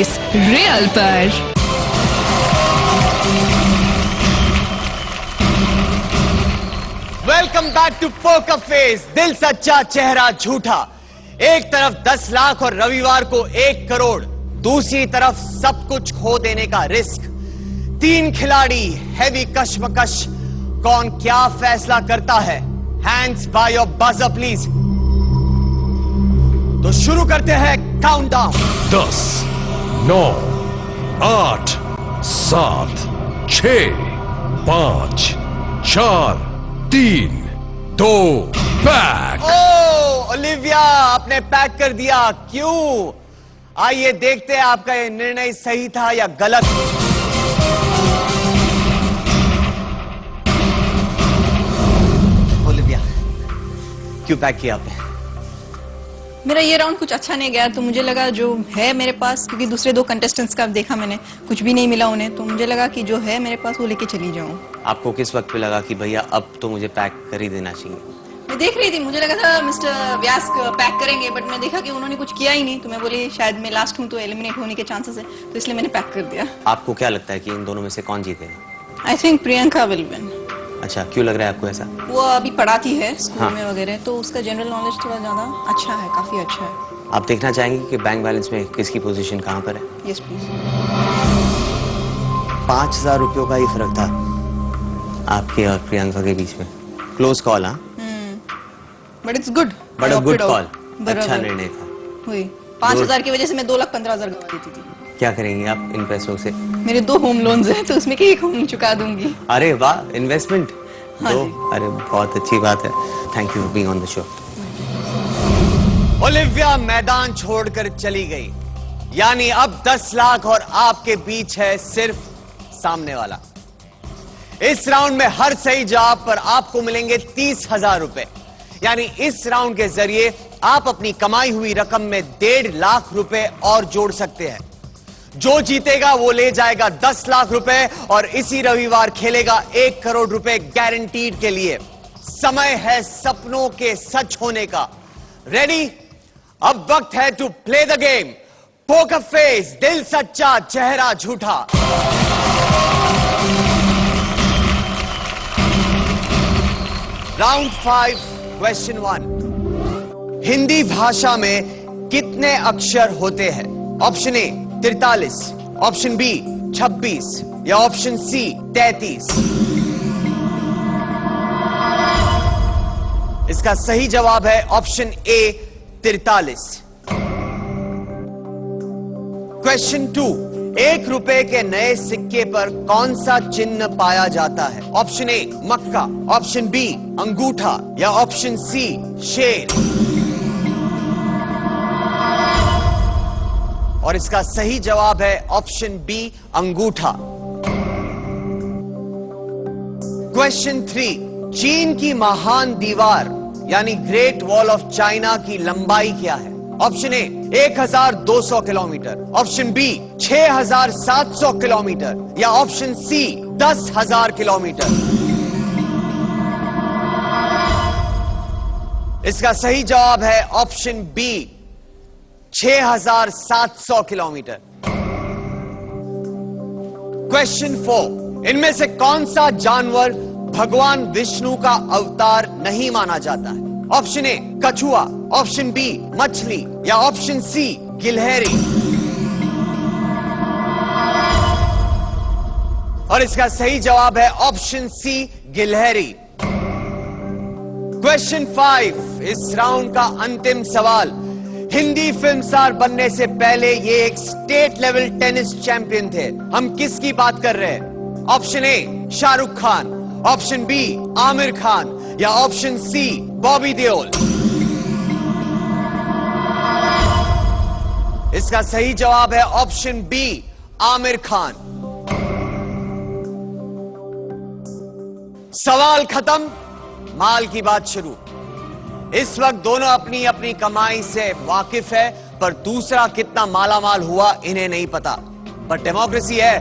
Face real पर। Welcome back to poker face, दिल सच्चा चेहरा झूठा। एक तरफ 10 लाख और रविवार को 1 करोड़, दूसरी तरफ सब कुछ खो देने का रिस्क। 3 खिलाड़ी, हैवी कश्मकश। कौन क्या फैसला करता है? Hands by your buzzer please. तो शुरू करते हैं काउंटडाउन। 10, 9, 8, 7, 6, 5, 4, 3, 2, पैक। ओ ओलिविया, आपने पैक कर दिया, क्यों? आइए देखते हैं आपका यह निर्णय सही था या गलत। ओलिविया, क्यों पैक किया आपने? मेरा ये राउंड कुछ अच्छा नहीं गया, तो मुझे लगा जो है मेरे पास, क्योंकि दूसरे 2 कंटेस्टेंट्स का देखा मैंने, कुछ भी नहीं मिला उन्हें, तो मुझे लगा कि जो है मेरे पास वो लेके चली जाऊं। आपको किस वक्त पे लगा कि भैया अब तो मुझे पैक कर ही देना चाहिए? मैं देख रही थी, मुझे लगा था मिस्टर व्यास पैक करेंगे, बट मैं देखा कि उन्होंने कुछ किया ही नहीं, तो मैं बोली शायद मैं लास्ट हूं तो एलिमिनेट होने के चांसेस है, तो इसलिए मैंने पैक कर दिया। आपको क्या लगता है कि इन दोनों में से कौन जीतेगा? I think Priyanka will win. अच्छा, क्यों लग रहा है आपको ऐसा? वो अभी पढ़ाती है स्कूल हाँ। में वगैरह, तो उसका जनरल नॉलेज थोड़ा ज्यादा अच्छा है, काफी अच्छा है। आप देखना चाहेंगे कि बैंक बैलेंस में किसकी पोजीशन कहां पर है? Yes please. 5000 रुपयों का ही फर्क था आपके और प्रियंका के बीच में। Close call. हाँ, but it's good. But a good call. अच्छा निर्णय था। हुई 5000 की वजह से मैं 2,15,000 गवा देती थी। क्या करेंगे आप इन पैसों से? मेरे 2 होम लोन्स हैं, तो उसमें के 1 होम चुका दूंगी। अरे वाह, इन्वेस्टमेंट। हाँ तो जी। अरे बहुत अच्छी बात है। Thank you for being on the show. Olivia मैदान छोड़कर चली गई, यानी अब 10 लाख और आपके बीच है सिर्फ सामने वाला। इस राउंड में हर सही जवाब पर आपको मिलेंगे 30,000 रुपए, यानी इस राउंड के जरिए आप अपनी कमाई हुई रकम में 1.5 लाख रुपए और जोड़ सकते हैं। जो जीतेगा वो ले जाएगा 10 लाख रुपए और इसी रविवार खेलेगा 1 करोड़ रुपए गारंटीड के लिए। समय है सपनों के सच होने का। रेडी? अब वक्त है to play the game. Poker face, दिल सच्चा चेहरा झूठा। Round 5, question 1। हिंदी भाषा में कितने अक्षर होते हैं? ऑप्शन ए 43, ऑप्शन बी 26 या ऑप्शन सी 33। इसका सही जवाब है ऑप्शन ए 43। क्वेश्चन 2, 1 रुपए के नए सिक्के पर कौन सा चिन्ह पाया जाता है? ऑप्शन ए मक्का, ऑप्शन बी अंगूठा या ऑप्शन सी शेर। और इसका सही जवाब है ऑप्शन बी अंगूठा। क्वेश्चन 3, चीन की महान दीवार यानी ग्रेट वॉल ऑफ चाइना की लंबाई क्या है? Option A 1200 kilometre, option B 6700 kilometre या ऑप्शन सी 10,000 किलोमीटर। इसका सही जवाब है ऑप्शन बी 6700 किलोमीटर। क्वेश्चन 4, इनमें से कौन सा जानवर भगवान विष्णु का अवतार नहीं माना जाता है? ऑप्शन ए कछुआ, ऑप्शन बी मछली या ऑप्शन सी गिलहरी। और इसका सही जवाब है ऑप्शन सी गिलहरी। क्वेश्चन 5, इस राउंड का अंतिम सवाल। हिंदी फिल्म स्टार बनने से पहले ये एक स्टेट लेवल टेनिस चैंपियन थे। हम किसकी बात कर रहे हैं? Option A Shahrukh Khan, option B Aamir Khan या ऑप्शन सी बॉबी देओल। इसका सही जवाब है ऑप्शन बी आमिर खान। सवाल खत्म, माल की बात शुरू। इस वक्त दोनों अपनी अपनी कमाई से वाकिफ है, पर दूसरा कितना मालामाल हुआ इन्हें नहीं पता। पर डेमोक्रेसी है,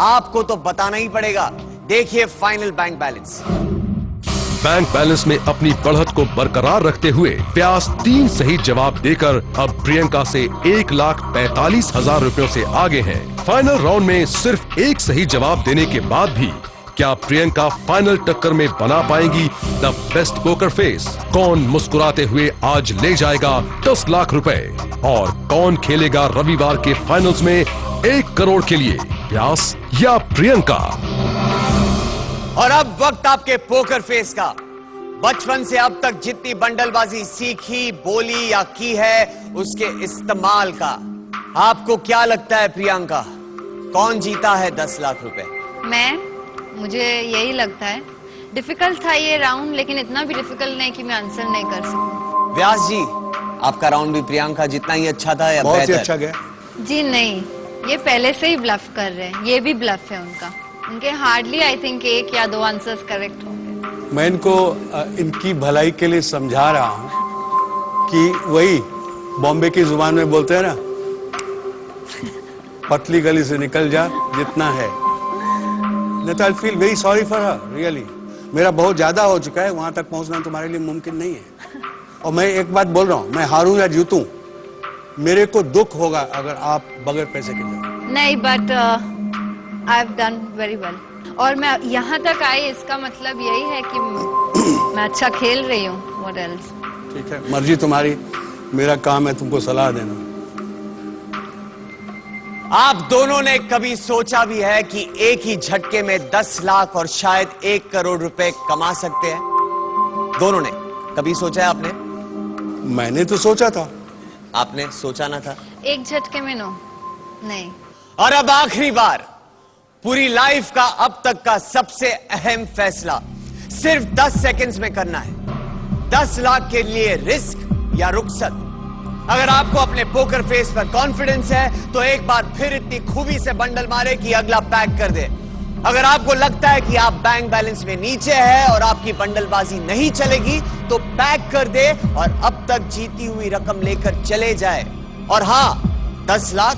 आपको तो बताना ही पड़ेगा। देखिए final bank balance. Bank balance में अपनी बढ़त को बरकरार रखते हुए व्यास 3 सही जवाब देकर अब प्रियंका से 1,45,000 रुपयों से आगे हैं। फाइनल राउंड में सिर्फ एक सही जवाब देने के बाद भी क्या प्रियंका फाइनल टक्कर में बना पाएंगी द बेस्ट पोकर फेस? कौन मुस्कुराते हुए आज ले जाएगा 10 लाख रुपए और कौन खेलेगा रविवार के फाइनल्स में 1 करोड़ के लिए, व्यास या प्रियंका? और अब वक्त आपके पोकर फेस का। बचपन से अब तक जितनी बंडलबाजी सीखी, बोली या की है, उसके इस्तेमाल का। आपको क्या लगता है प्रियंका, कौन जीता है 10 लाख रुपए? मुझे यही लगता है। डिफिकल्ट था ये राउंड, लेकिन इतना भी डिफिकल्ट नहीं कि मैं आंसर नहीं कर सकूं। व्यास जी, आपका राउंड भी प्रियंका जितना ही अच्छा था या बहुत बेहतर? ही अच्छा गया। जी नहीं, ये पहले से ही ब्लफ कर रहे हैं, ये भी ब्लफ है उनका। उनके हार्डली आई थिंक 1 या 2 आंसर्स करेक्ट होंगे। मैं इनको इनकी भलाई के लिए समझा रहा हूं कि वही बॉम्बे की जुबान में बोलते हैं ना, पतली गली से निकल जा जितना है। नहीं तो I feel very sorry for her, really. मेरा बहुत ज्यादा हो चुका है, वहां तक पहुंचना तुम्हारे लिए मुमकिन नहीं है। और मैं एक बात बोल रहा हूं, मैं हारूं या जीतूं, मेरे को दुख होगा अगर आप बगैर पैसे के जाओ। नहीं, but I have done very well. और मैं यहाँ तक आई, इसका मतलब यही है कि मैं अच्छा खेल रही हूँ। What else? ठीक है, मर्जी तुम्हारी, मेरा काम है तुमको सलाह देना। आप दोनों ने कभी सोचा भी है कि एक ही झटके में 10 लाख और शायद 1 करोड़ रुपए कमा सकते हैं? दोनों ने कभी सोचा है? आपने? मैंने तो सोचा था। आपने सोचा ना था? एक झटके में नो, नहीं। और अब आखिरी बार, पूरी लाइफ का अब तक का सबसे अहम फैसला सिर्फ 10 सेकंड्स में करना है। 10 लाख के लिए रिस्क या रुखसत? अगर आपको अपने पोकर फेस पर कॉन्फिडेंस है तो एक बार फिर इतनी खूबी से बंडल मारे कि अगला पैक कर दे। अगर आपको लगता है कि आप बैंक बैलेंस में नीचे है और आपकी बंडलबाजी नहीं चलेगी तो पैक कर दे और अब तक जीती हुई रकम लेकर चले जाए। और हां, 10 लाख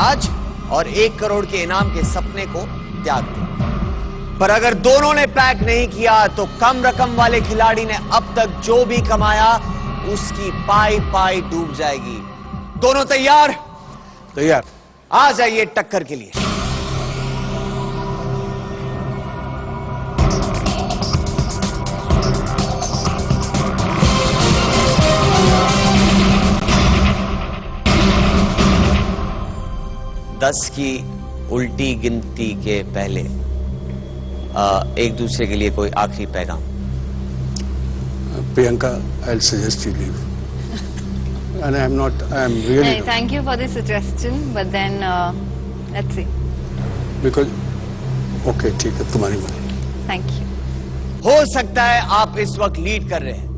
आज और 1 करोड़ के इनाम के सपने को त्याग दे। पर अगर दोनों ने पैक नहीं किया तो कम रकम वाले खिलाड़ी ने अब तक जो भी कमाया उसकी पाई पाई डूब जाएगी। दोनों तैयार? तैयार। आ जाइए टक्कर के लिए। दस की उल्टी गिनती के पहले एक दूसरे के लिए कोई आखिरी पैगाम? Priyanka, I'll suggest you leave. And I'm really नहीं, not. thank you for the suggestion, but then let's see. Because, okay, ठीक है, तुम्हारी मर्जी। Thank you. हो सकता है आप इस वक्त लीड कर रहे हैं,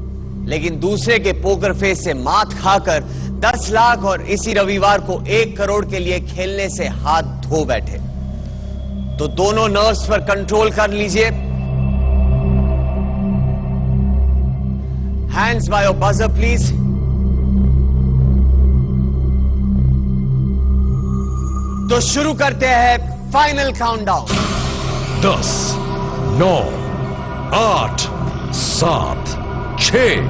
लेकिन दूसरे के पोकर फेस से मात खाकर 10 लाख और इसी रविवार को 1 करोड़ के लिए खेलने से हाथ धो बैठे। तो दोनों नर्व्स पर कंट्रोल कर लीजिए। Hands by your buzzer, please. तो शुरू करते हैं फाइनल काउंटडाउन। 10, 9, 8, 7, 6,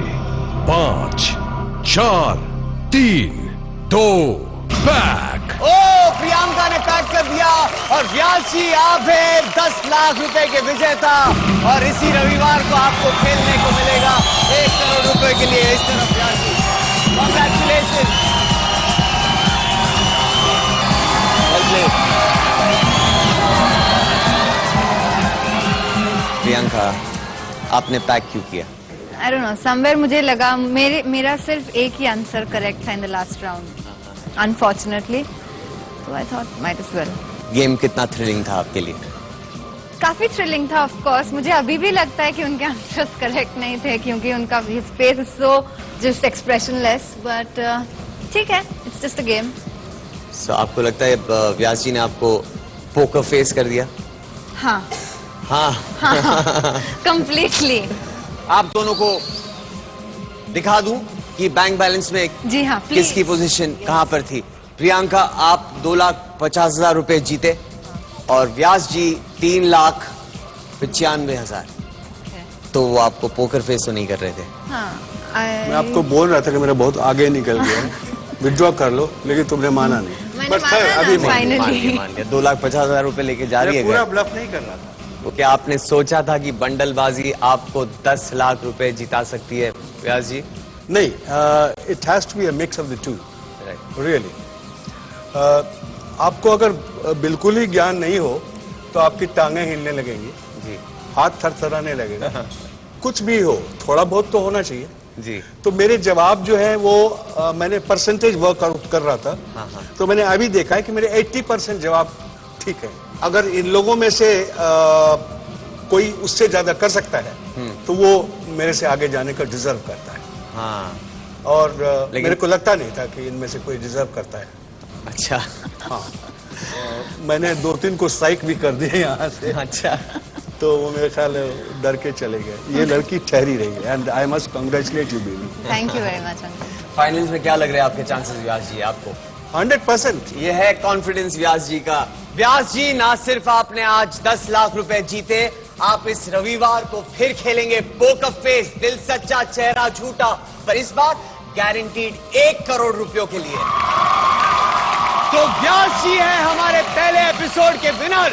5, 4, 3, 2, पैक। ओ, प्रियंका ने पैक कर दिया और व्यास जी आप हैं 10 लाख रुपए के विजेता। और इसी रविवार को आपको खेलने को मिलेगा 1 करोड़ रुपए के लिए। इस तरफ व्यास जी, कांग्रेचुलेशन। प्रियंका, आपने पैक क्यों किया? I don't know, somewhere मुझे लगा मेरा सिर्फ एक ही आंसर करेक्ट था in the last round, unfortunately, तो I thought might as well. Game कितना थ्रिलिंग था आपके लिए? काफी थ्रिलिंग था, ऑफ कोर्स। मुझे अभी भी लगता है कि उनके आंसर्स करेक्ट नहीं थे क्योंकि उनका space is so just expressionless, but ठीक है, इट्स जस्ट अ गेम। सो आपको लगता है व्यास जी ने आपको पोकर फेस कर दिया? हाँ हाँ, कंप्लीटली। आप दोनों को दिखा दूं कि बैंक बैलेंस में जी हाँ, प्लीज। किसकी पोजीशन कहां पर थी। प्रियंका, आप 2,50,000 रुपए जीते और व्यास जी 3,95,000। तो वो आपको पोकर फेस तो नहीं कर रहे थे? हाँ, मैं आपको बोल रहा था कि मेरा बहुत आगे निकल गया है, विड्रॉ कर लो, लेकिन तुमने माना नहीं। मैंने बट खैर, माना अभी ना, finally। मान लिया 2,50,000 रुपए लेके जा रही मैं है पूरा घर। ब्लफ नहीं कर रहा था। तो क्या आपने सोचा था कि बंडलबाजी आपको 10 लाख रुपए जिता सकती है व्यास जी? नहीं, it has to be a mix of the two, really. आपको अगर बिल्कुल ही ज्ञान नहीं हो तो आपकी टांगें हिलने लगेंगी जी हाथ थरथराने लगेगा कुछ भी हो थोड़ा बहुत तो होना चाहिए जी। तो मेरे जवाब जो है वो मैंने परसेंटेज वर्कआउट कर रहा था तो मैंने अभी देखा है कि मेरे 80% जवाब ठीक है। अगर इन लोगों में से कोई उससे ज्यादा कर सकता है तो वो मेरे से आगे जाने का डिजर्व करता है। हाँ और मेरे को लगता नहीं था कि इनमें से कोई डिजर्व करता है। अच्छा हाँ मैंने 2-3 को स्ट्राइक भी कर दिए यहाँ से। अच्छा तो वो मेरे ख्याल डर के चले गए। ये लड़की ठहरी रही है and I must congratulate you baby. Thank you very much uncle. Finals में क्या लग रहा है आपके चांसेस व्यास जी आपको? 100%। ये है कॉन्फिडेंस व्यास जी का। व्यास जी ना सिर्फ आपने आज 10 लाख रुपए जीते, आप इस रविवार को फिर खेलेंगे पोकर फेस, दिल सच्चा चेहरा झूठा, पर इस बार गारंटीड 1 करोड़ रुपयों के लिए। तो व्यास जी है हमारे पहले एपिसोड के विनर।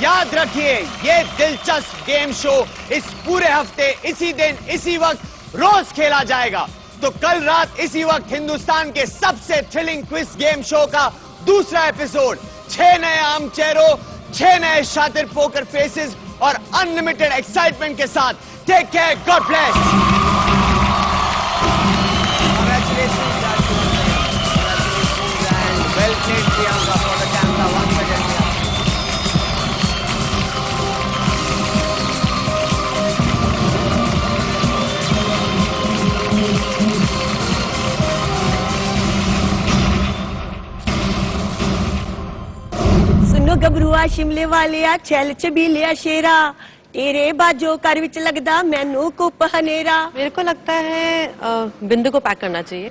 याद रखिए ये दिलचस्प गेम शो इस पूरे हफ्ते इसी दिन इसी वक्त रोज खेला जाएगा। तो कल रात इसी वक्त हिंदुस्तान के सबसे थ्रिलिंग क्विज गेम शो का दूसरा एपिसोड, 6 नए आम चेहरों, 6 नए शातिर पोकर फेसेस और अनलिमिटेड एक्साइटमेंट के साथ। Take care, god bless. Congratulations and well played Priyanka for the camera once again. सुनो गबरूआ शिमले वालिया छैल चबीलिया शेरा तेरे बाजो कर विच लगदा मैनू कुप हनेरा। मेरे को लगता है बिंदु को पैक करना चाहिए।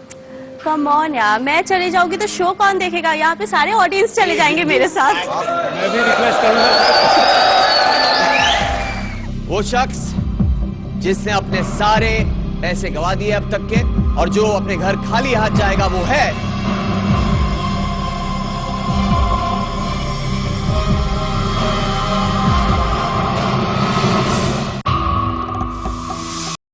कम ऑन यार, मैं चले जाऊंगी तो शो कौन देखेगा? यहाँ पे सारे ऑडियंस चले जाएंगे मेरे साथ। मैं भी रिक्वेस्ट करूंगा। वो शख्स जिसने अपने सारे पैसे गवा दिए अब तक के और जो अपने घर खाली हाथ जाएगा वो है